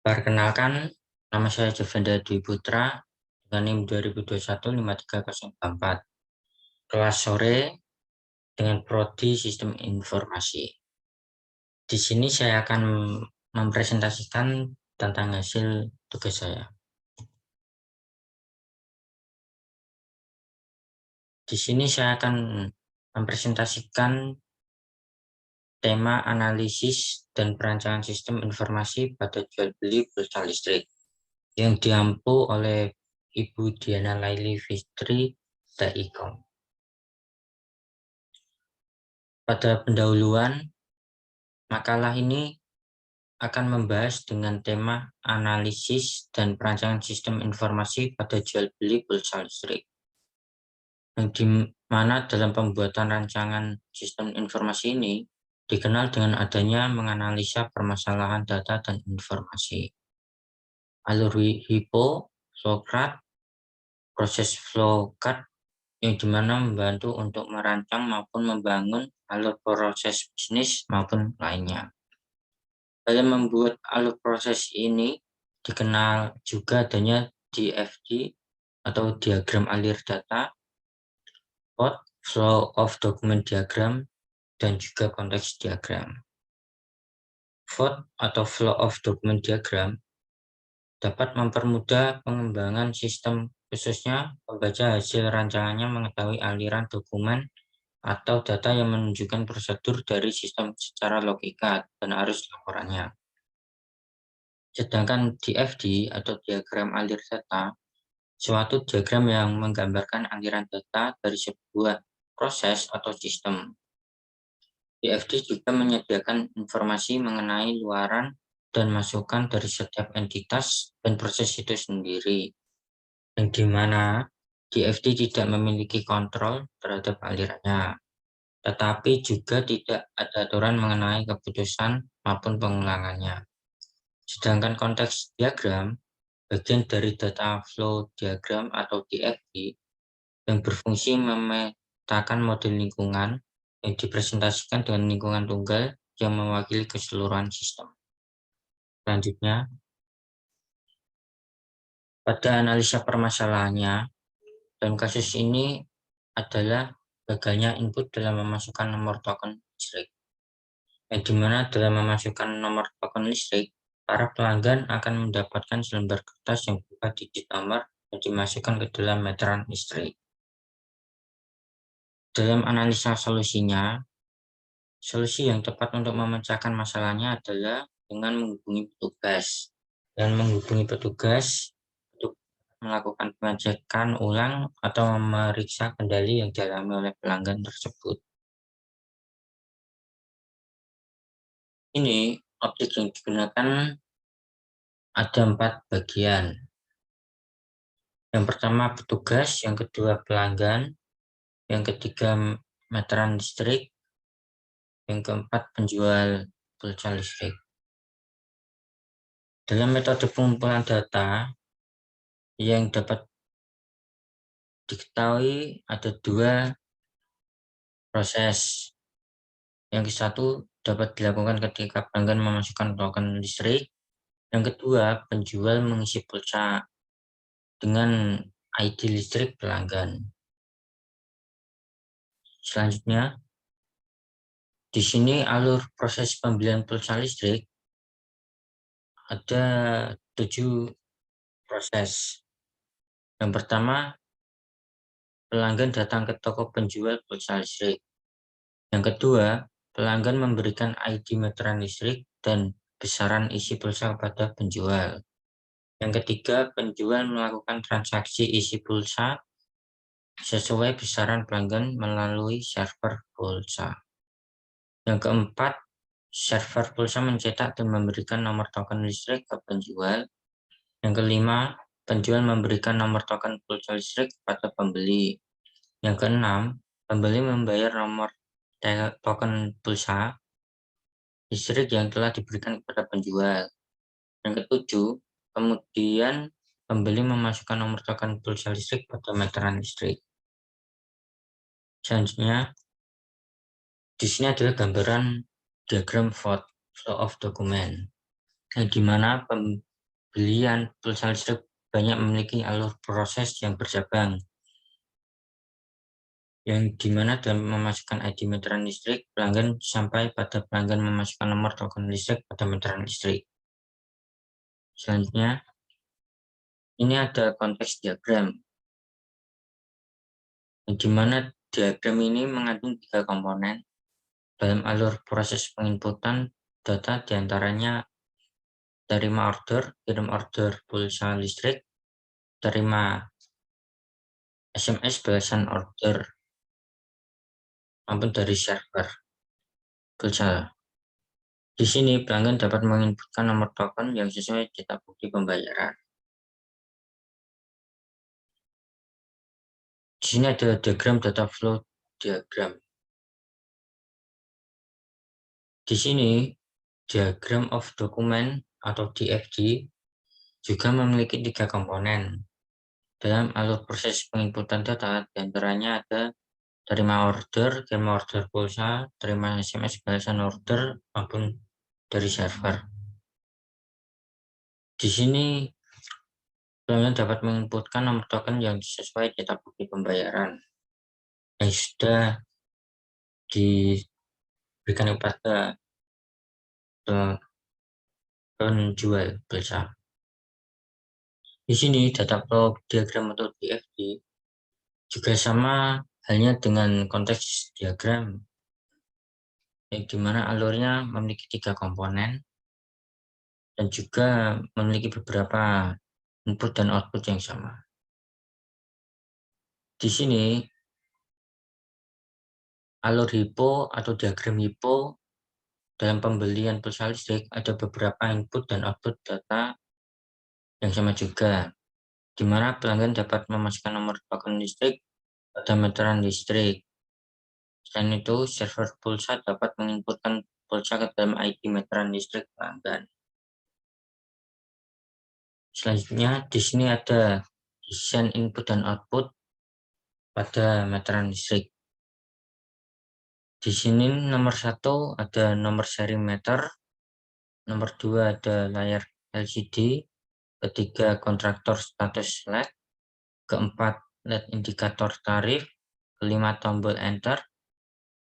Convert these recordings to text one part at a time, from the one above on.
Perkenalkan, nama saya Jovenda Dwi Putra dengan NIM 2021-53044. Kelas sore dengan prodi Sistem Informasi. Di sini saya akan mempresentasikan tentang hasil tugas saya. Di sini saya akan mempresentasikan tema analisis dan perancangan sistem informasi pada jual beli pulsa listrik yang diampu oleh Ibu Diana Laili Fitri TIKOM. Pada pendahuluan, makalah ini akan membahas dengan tema analisis dan perancangan sistem informasi pada jual beli pulsa listrik. Yang di mana dalam pembuatan rancangan sistem informasi ini dikenal dengan adanya menganalisa permasalahan data dan informasi. Alur HIPO, flowchart, proses flowchart yang dimana membantu untuk merancang maupun membangun alur proses bisnis maupun lainnya. Dalam membuat alur proses ini dikenal juga adanya DFD atau diagram alir data, plot, flow of document diagram, dan juga konteks diagram. Plot atau flow of document diagram dapat mempermudah pengembangan sistem, khususnya pembaca hasil rancangannya mengetahui aliran dokumen atau data yang menunjukkan prosedur dari sistem secara logika dan arus laporannya. Sedangkan DFD atau diagram alir data, suatu diagram yang menggambarkan aliran data dari sebuah proses atau sistem. DFD juga menyediakan informasi mengenai luaran dan masukan dari setiap entitas dan proses itu sendiri, yang dimana DFD tidak memiliki kontrol terhadap alirannya, tetapi juga tidak ada aturan mengenai keputusan maupun pengulangannya. Sedangkan konteks diagram, bagian dari data flow diagram atau DFD, yang berfungsi memetakan model lingkungan yang dipresentasikan dengan lingkungan tunggal yang mewakili keseluruhan sistem. Selanjutnya, pada analisa permasalahannya, dalam kasus ini adalah gagalnya input dalam memasukkan nomor token listrik. Yang dimana dalam memasukkan nomor token listrik, para pelanggan akan mendapatkan selembar kertas yang berupa digit nomor yang dimasukkan ke dalam meteran listrik. Dalam analisa solusinya, solusi yang tepat untuk memecahkan masalahnya adalah dengan menghubungi petugas. Dan menghubungi petugas untuk melakukan pengecekan ulang atau memeriksa kendali yang dialami oleh pelanggan tersebut. Ini objek yang digunakan ada 4 bagian. Yang pertama petugas, yang kedua pelanggan, yang ketiga meteran listrik, yang keempat penjual pulsa listrik. Dalam metode pengumpulan data yang dapat diketahui ada 2 proses. Yang satu dapat dilakukan ketika pelanggan memasukkan token listrik. Yang kedua, penjual mengisi pulsa dengan ID listrik pelanggan. Selanjutnya, di sini alur proses pembelian pulsa listrik ada 7 proses. Yang pertama, pelanggan datang ke toko penjual pulsa listrik. Yang kedua, pelanggan memberikan ID meteran listrik dan besaran isi pulsa kepada penjual. Yang ketiga, penjual melakukan transaksi isi pulsa sesuai besaran pelanggan melalui server pulsa. Yang keempat, server pulsa mencetak dan memberikan nomor token listrik ke penjual. Yang kelima, penjual memberikan nomor token pulsa listrik kepada pembeli. Yang keenam, pembeli membayar nomor token pulsa listrik yang telah diberikan kepada penjual. Yang ketujuh, kemudian pembeli memasukkan nomor token pulsa listrik pada meteran listrik. Selanjutnya, di sini adalah gambaran diagram flow of document, di mana pembelian pulsa listrik banyak memiliki alur proses yang bercabang, yang dimana dalam memasukkan ID meteran listrik, pelanggan sampai pada pelanggan memasukkan nomor token listrik pada meteran listrik. Selanjutnya, ini ada konteks diagram, di mana diagram ini mengandung 3 komponen. Dalam alur proses penginputan data diantaranya terima order, kirim order pulsa listrik, terima SMS balasan order maupun dari server pulsa. Di sini pelanggan dapat menginputkan nomor token yang sesuai cetak bukti pembayaran. Di sini ada diagram data flow diagram. Di sini diagram of document atau DFD juga memiliki 3 komponen. Dalam alur proses penginputan data, diantaranya ada terima order, kirim order pulsa, terima SMS balasan order, maupun dari server. Di sini pelanggan dapat menginputkan nomor token yang sesuai cetak bukti pembayaran yang sudah diberikan kepada penjual pulsa. Di sini data flow diagram atau DFD juga sama halnya dengan konteks diagram, yang dimana alurnya memiliki 3 komponen dan juga memiliki beberapa input dan output yang sama. Di sini alur HIPO atau diagram HIPO dalam pembelian pulsa listrik ada beberapa input dan output data yang sama juga, di mana pelanggan dapat memasukkan nomor token listrik pada meteran listrik. Selain itu, server pulsa dapat menginputkan pulsa ke dalam ID meteran listrik pelanggan. Selanjutnya, di sini ada desain input dan output pada meteran listrik. Di sini nomor 1 ada nomor seri meter, nomor 2 ada layar LCD, ketiga kontraktor status LED, keempat LED indikator tarif, kelima tombol enter,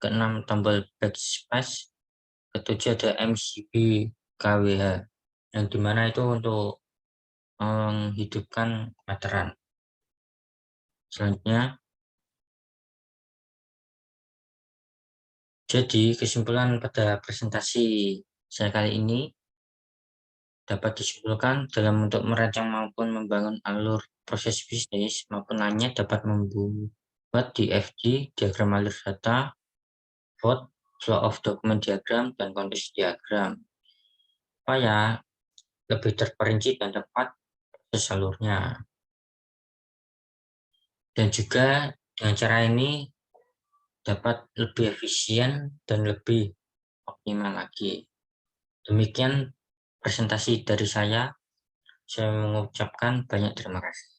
keenam tombol backspace, ketujuh ada MCB KWH, yang dimana itu untuk menghidupkan meteran. Selanjutnya, jadi kesimpulan pada presentasi saya kali ini dapat disimpulkan dalam untuk merancang maupun membangun alur proses bisnis maupun lainnya dapat membuat DFD, diagram alur data, vote, flow of document diagram, dan konteks diagram, supaya lebih terperinci dan tepat proses alurnya. Dan juga dengan cara ini dapat lebih efisien dan lebih optimal lagi. Demikian presentasi dari saya. Saya mengucapkan banyak terima kasih.